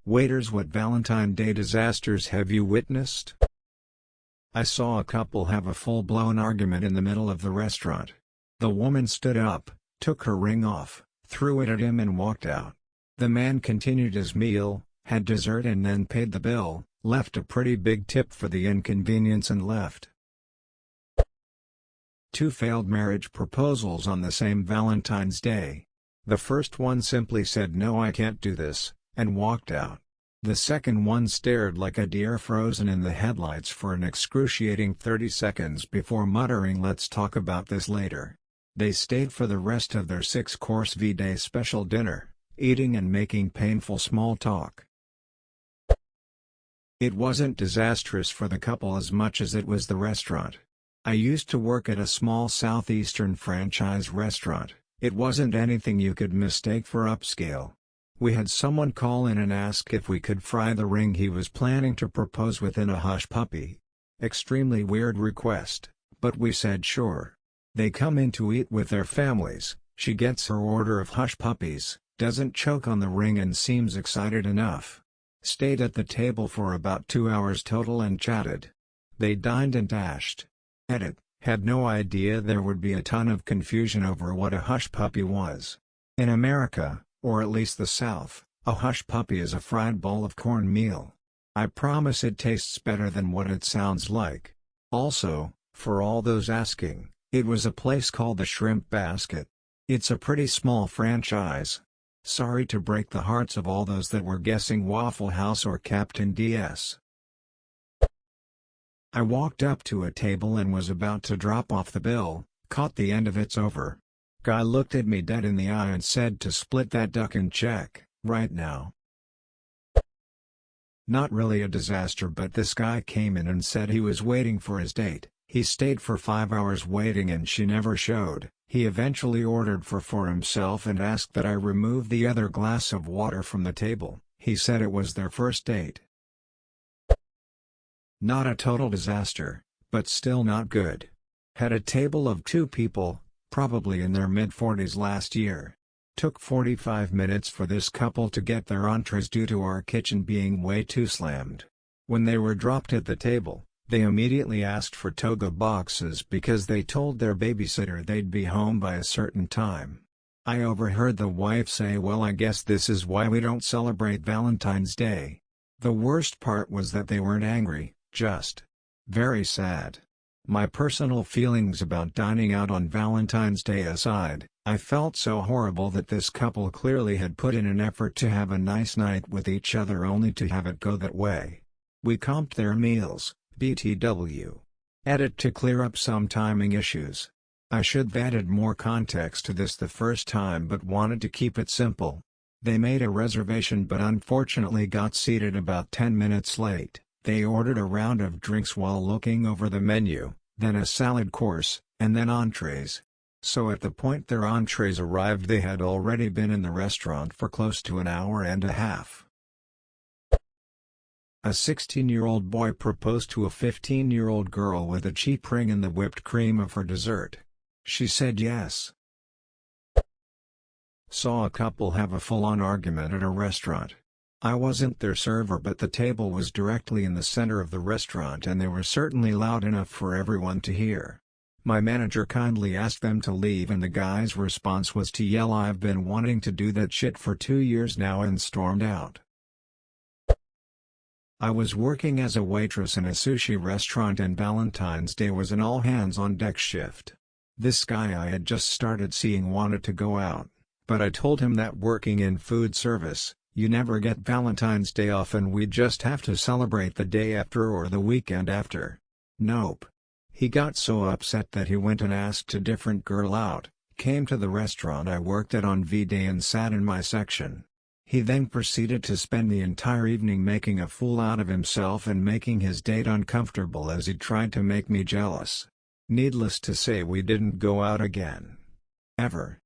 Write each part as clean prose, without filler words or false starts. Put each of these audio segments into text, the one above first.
Waiters, what Valentine Day disasters have you witnessed? I saw a couple have a full-blown argument in the middle of the restaurant. The woman stood up, took her ring off, threw it at him and walked out. The man continued his meal, had dessert and then paid the bill, left a pretty big tip for the inconvenience and left. 2 failed marriage proposals on the same Valentine's Day. The first one simply said "No, I can't do this," and walked out. The second one stared like a deer frozen in the headlights for an excruciating 30 seconds before muttering, "Let's talk about this later." They stayed for the rest of their 6-course V-Day special dinner, eating and making painful small talk. It wasn't disastrous for the couple as much as it was the restaurant. I used to work at a small southeastern franchise restaurant. It wasn't anything you could mistake for upscale. We had someone call in and ask if we could fry the ring he was planning to propose within a hush puppy. Extremely weird request, but we said sure. They come in to eat with their families, she gets her order of hush puppies, doesn't choke on the ring and seems excited enough. Stayed at the table for about 2 hours total and chatted. They dined and dashed. Edit, had no idea there would be a ton of confusion over what a hush puppy was. In America, or at least the South, a hush puppy is a fried bowl of cornmeal. I promise it tastes better than what it sounds like. Also, for all those asking, it was a place called the Shrimp Basket. It's a pretty small franchise. Sorry to break the hearts of all those that were guessing Waffle House or Captain DS. I walked up to a table and was about to drop off the bill, caught the end of "It's over." Guy looked at me dead in the eye and said to split that duck and check, right now. Not really a disaster, but this guy came in and said he was waiting for his date. He stayed for 5 hours waiting and she never showed. He eventually ordered for himself and asked that I remove the other glass of water from the table. He said it was their first date. Not a total disaster, but still not good. Had a table of 2 people, probably in their mid-40s last year. Took 45 minutes for this couple to get their entrees due to our kitchen being way too slammed. When they were dropped at the table, they immediately asked for toga boxes because they told their babysitter they'd be home by a certain time. I overheard the wife say, "Well, I guess this is why we don't celebrate Valentine's Day." The worst part was that they weren't angry, just very sad. My personal feelings about dining out on Valentine's Day aside, I felt so horrible that this couple clearly had put in an effort to have a nice night with each other only to have it go that way. We comped their meals, BTW. Edit to clear up some timing issues. I should have added more context to this the first time but wanted to keep it simple. They made a reservation but unfortunately got seated about 10 minutes late. They ordered a round of drinks while looking over the menu, then a salad course, and then entrees. So at the point their entrees arrived they had already been in the restaurant for close to an hour and a half. A 16-year-old boy proposed to a 15-year-old girl with a cheap ring and the whipped cream of her dessert. She said yes. Saw a couple have a full-on argument at a restaurant. I wasn't their server but the table was directly in the center of the restaurant and they were certainly loud enough for everyone to hear. My manager kindly asked them to leave and the guy's response was to yell, "I've been wanting to do that shit for 2 years now," and stormed out. I was working as a waitress in a sushi restaurant and Valentine's Day was an all-hands-on-deck shift. This guy I had just started seeing wanted to go out, but I told him that working in food service, you never get Valentine's Day off and we just have to celebrate the day after or the weekend after. Nope. He got so upset that he went and asked a different girl out, came to the restaurant I worked at on V-Day and sat in my section. He then proceeded to spend the entire evening making a fool out of himself and making his date uncomfortable as he tried to make me jealous. Needless to say, we didn't go out again. Ever.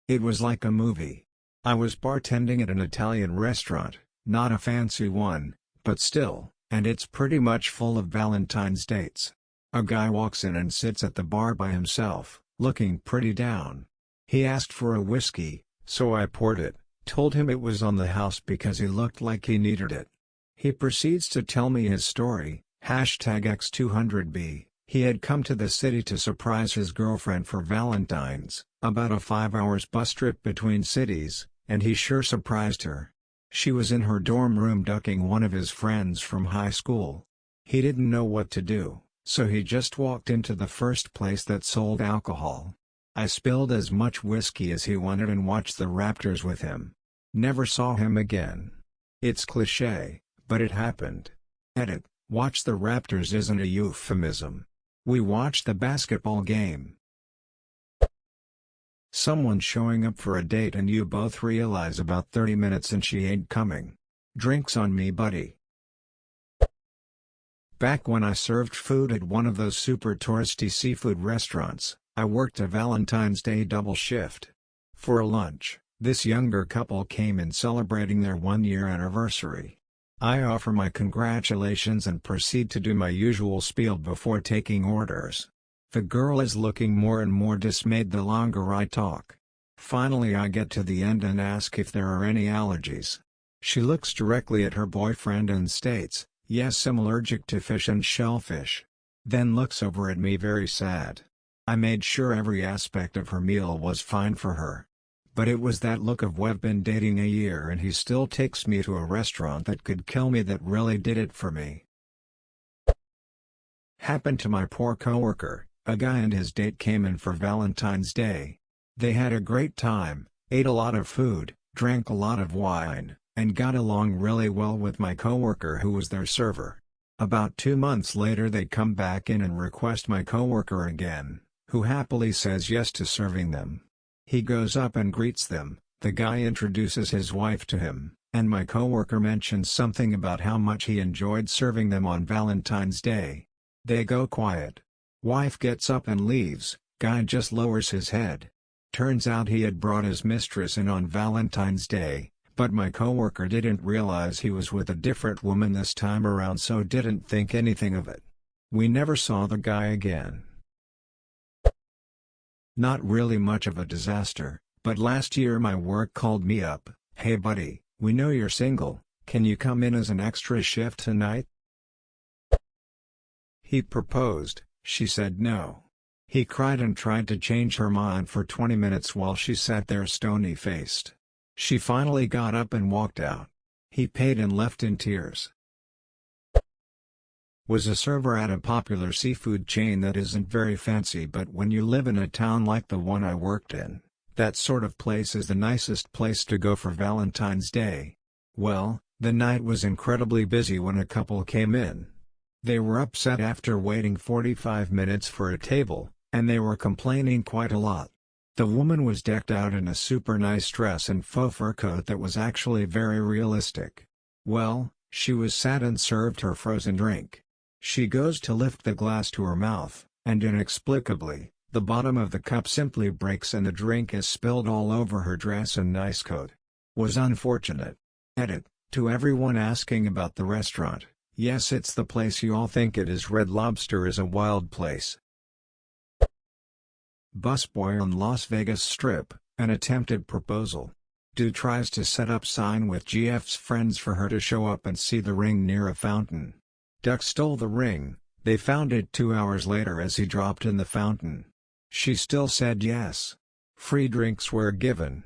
It was like a movie. I was bartending at an Italian restaurant, not a fancy one, but still, and it's pretty much full of Valentine's dates. A guy walks in and sits at the bar by himself, looking pretty down. He asked for a whiskey, so I poured it, Told him it was on the house because he looked like he needed it. He proceeds to tell me his story, #X200B. He had come to the city to surprise his girlfriend for Valentine's, about a 5 hour bus trip between cities, and he sure surprised her. She was in her dorm room ducking one of his friends from high school. He didn't know what to do, so he just walked into the first place that sold alcohol. I spilled as much whiskey as he wanted and watched the Raptors with him. Never saw him again. It's cliché, but it happened. Edit: watch the Raptors isn't a euphemism. We watched the basketball game. Someone showing up for a date and you both realize about 30 minutes and she ain't coming. Drinks on me, buddy. Back when I served food at one of those super touristy seafood restaurants, I worked a Valentine's Day double shift. For a lunch, this younger couple came in celebrating their 1-year anniversary. I offer my congratulations and proceed to do my usual spiel before taking orders. The girl is looking more and more dismayed the longer I talk. Finally I get to the end and ask if there are any allergies. She looks directly at her boyfriend and states, "Yes, I'm allergic to fish and shellfish." Then looks over at me very sad. I made sure every aspect of her meal was fine for her. But it was that look of "we've been dating a year and he still takes me to a restaurant that could kill me" that really did it for me. Happened to my poor coworker. A guy and his date came in for Valentine's Day. They had a great time, ate a lot of food, drank a lot of wine, and got along really well with my coworker who was their server. About 2 months later they come back in and request my coworker again, who happily says yes to serving them. He goes up and greets them, the guy introduces his wife to him, and my coworker mentions something about how much he enjoyed serving them on Valentine's Day. They go quiet. Wife gets up and leaves, guy just lowers his head. Turns out he had brought his mistress in on Valentine's Day, but my coworker didn't realize he was with a different woman this time around, so didn't think anything of it. We never saw the guy again. Not really much of a disaster, but last year my work called me up, "Hey buddy, we know you're single, can you come in as an extra shift tonight?" He proposed, she said no. He cried and tried to change her mind for 20 minutes while she sat there stony-faced. She finally got up and walked out. He paid and left in tears. Was a server at a popular seafood chain that isn't very fancy, but when you live in a town like the one I worked in, that sort of place is the nicest place to go for Valentine's Day. Well, the night was incredibly busy when a couple came in. They were upset after waiting 45 minutes for a table, and they were complaining quite a lot. The woman was decked out in a super nice dress and faux fur coat that was actually very realistic. Well, she was sad and served her frozen drink. She goes to lift the glass to her mouth, and inexplicably, the bottom of the cup simply breaks and the drink is spilled all over her dress and nice coat. Was unfortunate. Edit: to everyone asking about the restaurant, yes, it's the place you all think it is. Red Lobster is a wild place. Busboy on Las Vegas Strip, an attempted proposal. Dude tries to set up sign with GF's friends for her to show up and see the ring near a fountain. Duck stole the ring, they found it 2 hours later as he dropped in the fountain. She still said yes. Free drinks were given.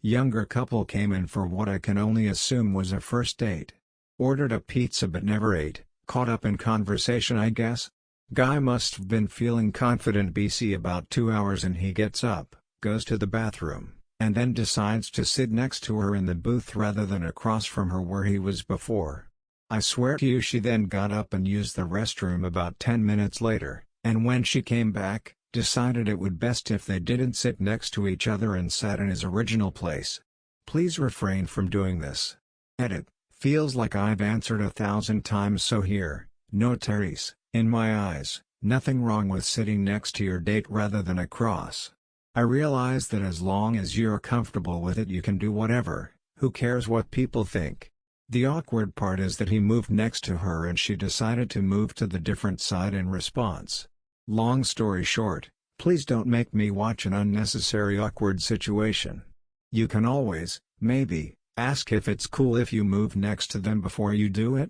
Younger couple came in for what I can only assume was a first date. Ordered a pizza but never ate, caught up in conversation I guess. Guy must've been feeling confident BC about 2 hours and he gets up, goes to the bathroom, and then decides to sit next to her in the booth rather than across from her where he was before. I swear to you she then got up and used the restroom about 10 minutes later, and when she came back, decided it would best if they didn't sit next to each other and sat in his original place. Please refrain from doing this. Edit: feels like I've answered 1,000 times, so here, no Terry's. In my eyes, nothing wrong with sitting next to your date rather than across. I realize that as long as you're comfortable with it you can do whatever, who cares what people think. The awkward part is that he moved next to her and she decided to move to the different side in response. Long story short, please don't make me watch an unnecessary awkward situation. You can always, maybe, ask if it's cool if you move next to them before you do it.